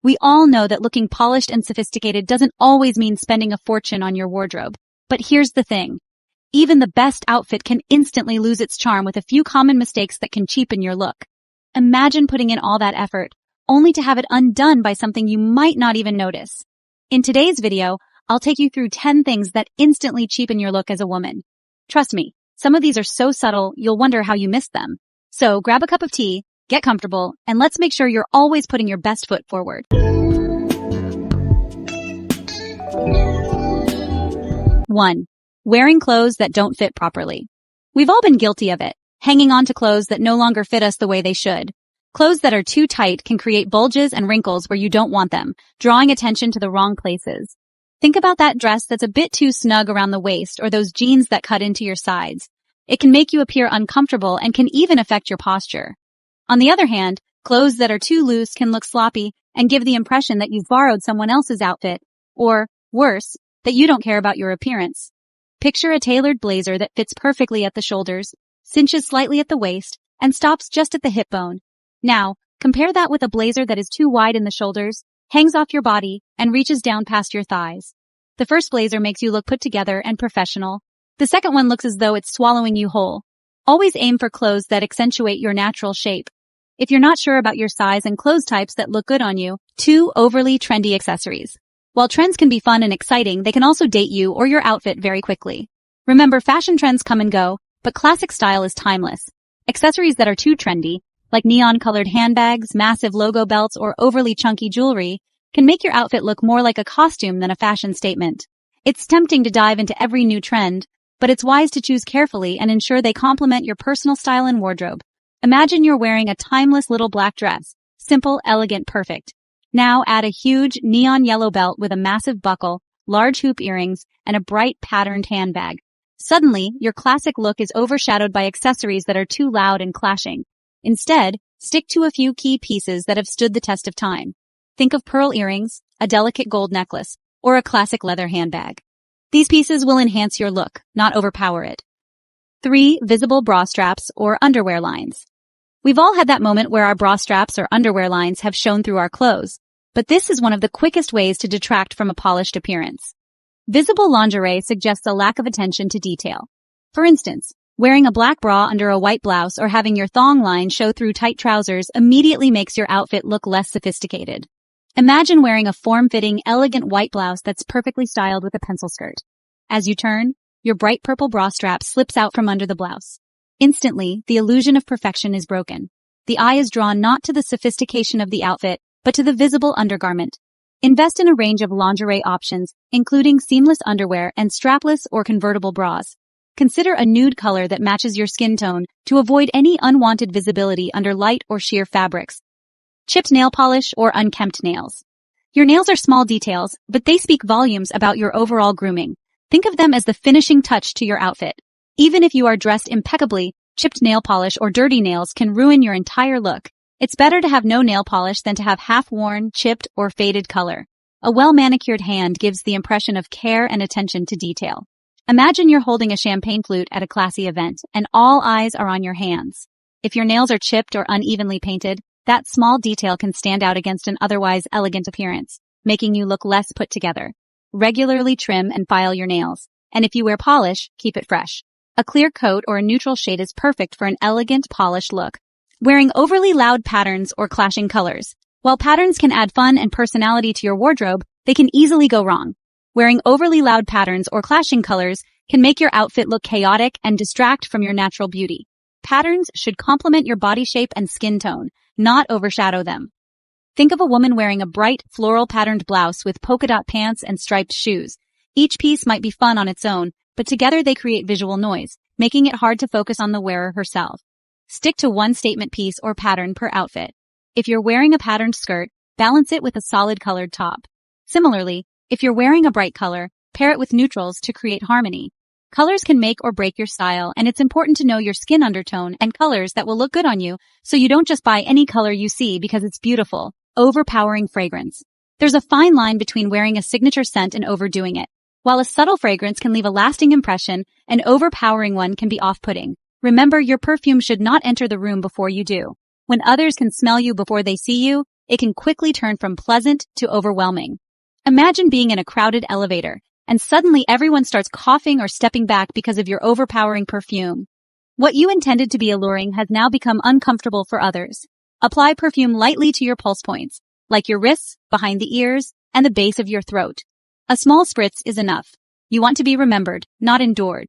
We all know that looking polished and sophisticated doesn't always mean spending a fortune on your wardrobe. But here's the thing. Even the best outfit can instantly lose its charm with a few common mistakes that can cheapen your look. Imagine putting in all that effort, only to have it undone by something you might not even notice. In today's video, I'll take you through 10 things that instantly cheapen your look as a woman. Trust me, some of these are so subtle, you'll wonder how you missed them. So grab a cup of tea, get comfortable, and let's make sure you're always putting your best foot forward. 1. Wearing clothes that don't fit properly. We've all been guilty of it, hanging on to clothes that no longer fit us the way they should. Clothes that are too tight can create bulges and wrinkles where you don't want them, drawing attention to the wrong places. Think about that dress that's a bit too snug around the waist or those jeans that cut into your sides. It can make you appear uncomfortable and can even affect your posture. On the other hand, clothes that are too loose can look sloppy and give the impression that you've borrowed someone else's outfit, or, worse, that you don't care about your appearance. Picture a tailored blazer that fits perfectly at the shoulders, cinches slightly at the waist, and stops just at the hip bone. Now, compare that with a blazer that is too wide in the shoulders, hangs off your body, and reaches down past your thighs. The first blazer makes you look put together and professional. The second one looks as though it's swallowing you whole. Always aim for clothes that accentuate your natural shape. If you're not sure about your size and clothes types that look good on you, 2 overly trendy accessories. While trends can be fun and exciting, they can also date you or your outfit very quickly. Remember, fashion trends come and go, but classic style is timeless. Accessories that are too trendy, like neon-colored handbags, massive logo belts, or overly chunky jewelry, can make your outfit look more like a costume than a fashion statement. It's tempting to dive into every new trend, but it's wise to choose carefully and ensure they complement your personal style and wardrobe. Imagine you're wearing a timeless little black dress. Simple, elegant, perfect. Now add a huge neon yellow belt with a massive buckle, large hoop earrings, and a bright patterned handbag. Suddenly, your classic look is overshadowed by accessories that are too loud and clashing. Instead, stick to a few key pieces that have stood the test of time. Think of pearl earrings, a delicate gold necklace, or a classic leather handbag. These pieces will enhance your look, not overpower it. 3. Visible bra straps or underwear lines. We've all had that moment where our bra straps or underwear lines have shown through our clothes, but this is one of the quickest ways to detract from a polished appearance. Visible lingerie suggests a lack of attention to detail. For instance, wearing a black bra under a white blouse or having your thong line show through tight trousers immediately makes your outfit look less sophisticated. Imagine wearing a form-fitting, elegant white blouse that's perfectly styled with a pencil skirt. As you turn, your bright purple bra strap slips out from under the blouse. Instantly, the illusion of perfection is broken. The eye is drawn not to the sophistication of the outfit, but to the visible undergarment. Invest in a range of lingerie options, including seamless underwear and strapless or convertible bras. Consider a nude color that matches your skin tone to avoid any unwanted visibility under light or sheer fabrics. Chipped nail polish or unkempt nails. Your nails are small details, but they speak volumes about your overall grooming. Think of them as the finishing touch to your outfit. Even if you are dressed impeccably, chipped nail polish or dirty nails can ruin your entire look. It's better to have no nail polish than to have half-worn, chipped, or faded color. A well-manicured hand gives the impression of care and attention to detail. Imagine you're holding a champagne flute at a classy event, and all eyes are on your hands. If your nails are chipped or unevenly painted, that small detail can stand out against an otherwise elegant appearance, making you look less put together. Regularly trim and file your nails, and if you wear polish, keep it fresh. A clear coat or a neutral shade is perfect for an elegant, polished look. Wearing overly loud patterns or clashing colors. While patterns can add fun and personality to your wardrobe, they can easily go wrong. Wearing overly loud patterns or clashing colors can make your outfit look chaotic and distract from your natural beauty. Patterns should complement your body shape and skin tone, not overshadow them. Think of a woman wearing a bright, floral patterned blouse with polka dot pants and striped shoes. Each piece might be fun on its own, but together they create visual noise, making it hard to focus on the wearer herself. Stick to one statement piece or pattern per outfit. If you're wearing a patterned skirt, balance it with a solid colored top. Similarly, if you're wearing a bright color, pair it with neutrals to create harmony. Colors can make or break your style, and it's important to know your skin undertone and colors that will look good on you, so you don't just buy any color you see because it's beautiful. Overpowering fragrance. There's a fine line between wearing a signature scent and overdoing it. While a subtle fragrance can leave a lasting impression, an overpowering one can be off-putting. Remember, your perfume should not enter the room before you do. When others can smell you before they see you, it can quickly turn from pleasant to overwhelming. Imagine being in a crowded elevator, and suddenly everyone starts coughing or stepping back because of your overpowering perfume. What you intended to be alluring has now become uncomfortable for others. Apply perfume lightly to your pulse points, like your wrists, behind the ears, and the base of your throat. A small spritz is enough. You want to be remembered, not endured.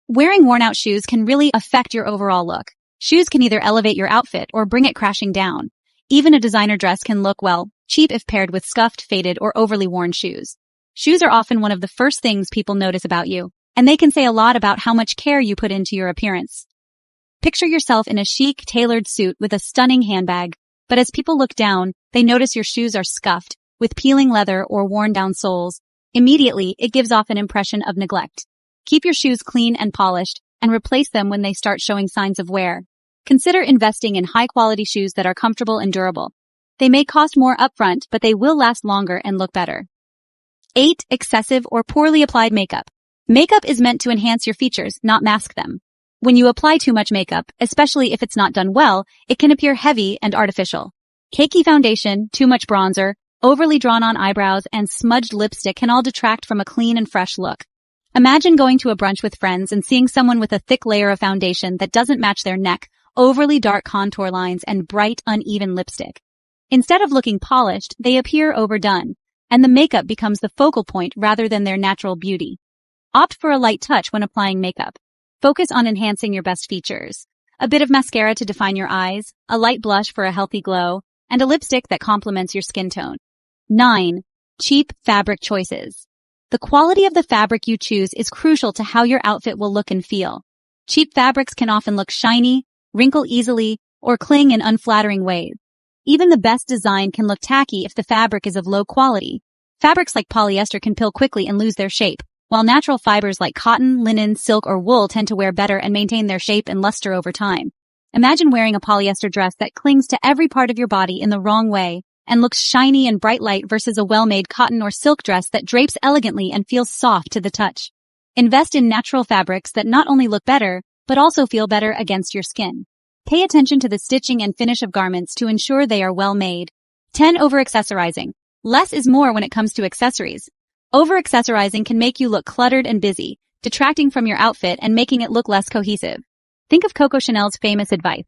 Wearing worn-out shoes can really affect your overall look. Shoes can either elevate your outfit or bring it crashing down. Even a designer dress can look, well, cheap if paired with scuffed, faded, or overly worn shoes. Shoes are often one of the first things people notice about you, and they can say a lot about how much care you put into your appearance. Picture yourself in a chic, tailored suit with a stunning handbag, but as people look down, they notice your shoes are scuffed, with peeling leather or worn-down soles. Immediately, it gives off an impression of neglect. Keep your shoes clean and polished, and replace them when they start showing signs of wear. Consider investing in high-quality shoes that are comfortable and durable. They may cost more upfront, but they will last longer and look better. 8. Excessive or poorly applied makeup. Makeup is meant to enhance your features, not mask them. When you apply too much makeup, especially if it's not done well, it can appear heavy and artificial. Cakey foundation, too much bronzer, overly drawn-on eyebrows, and smudged lipstick can all detract from a clean and fresh look. Imagine going to a brunch with friends and seeing someone with a thick layer of foundation that doesn't match their neck, overly dark contour lines, and bright, uneven lipstick. Instead of looking polished, they appear overdone, and the makeup becomes the focal point rather than their natural beauty. Opt for a light touch when applying makeup. Focus on enhancing your best features. A bit of mascara to define your eyes, a light blush for a healthy glow, and a lipstick that complements your skin tone. 9. Cheap fabric choices. The quality of the fabric you choose is crucial to how your outfit will look and feel. Cheap fabrics can often look shiny, wrinkle easily, or cling in unflattering ways. Even the best design can look tacky if the fabric is of low quality. Fabrics like polyester can peel quickly and lose their shape, while natural fibers like cotton, linen, silk, or wool tend to wear better and maintain their shape and luster over time. Imagine wearing a polyester dress that clings to every part of your body in the wrong way and looks shiny and bright light versus a well-made cotton or silk dress that drapes elegantly and feels soft to the touch. Invest in natural fabrics that not only look better, but also feel better against your skin. Pay attention to the stitching and finish of garments to ensure they are well made. 10. Over-accessorizing. Less is more when it comes to accessories. Over-accessorizing can make you look cluttered and busy, detracting from your outfit and making it look less cohesive. Think of Coco Chanel's famous advice.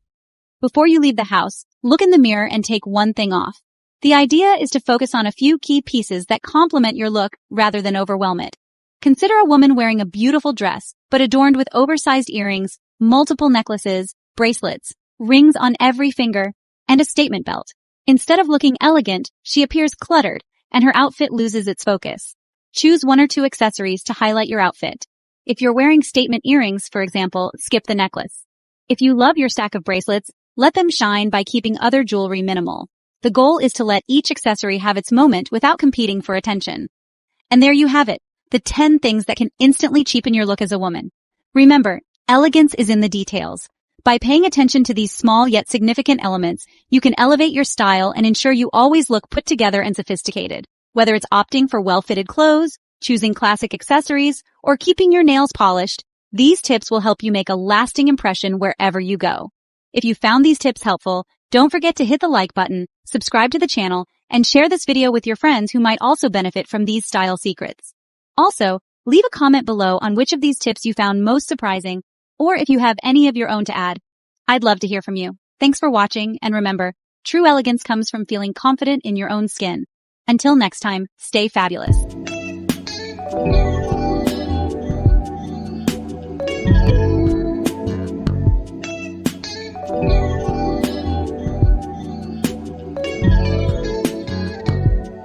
Before you leave the house, look in the mirror and take one thing off. The idea is to focus on a few key pieces that complement your look rather than overwhelm it. Consider a woman wearing a beautiful dress, but adorned with oversized earrings, multiple necklaces, bracelets, rings on every finger, and a statement belt. Instead of looking elegant, she appears cluttered, and her outfit loses its focus. Choose one or two accessories to highlight your outfit. If you're wearing statement earrings, for example, skip the necklace. If you love your stack of bracelets, let them shine by keeping other jewelry minimal. The goal is to let each accessory have its moment without competing for attention. And there you have it, the 10 things that can instantly cheapen your look as a woman. Remember, elegance is in the details. By paying attention to these small yet significant elements, you can elevate your style and ensure you always look put together and sophisticated. Whether it's opting for well-fitted clothes, choosing classic accessories, or keeping your nails polished, these tips will help you make a lasting impression wherever you go. If you found these tips helpful, don't forget to hit the like button, subscribe to the channel, and share this video with your friends who might also benefit from these style secrets. Also, leave a comment below on which of these tips you found most surprising, or if you have any of your own to add. I'd love to hear from you. Thanks for watching, and remember, true elegance comes from feeling confident in your own skin. Until next time, stay fabulous.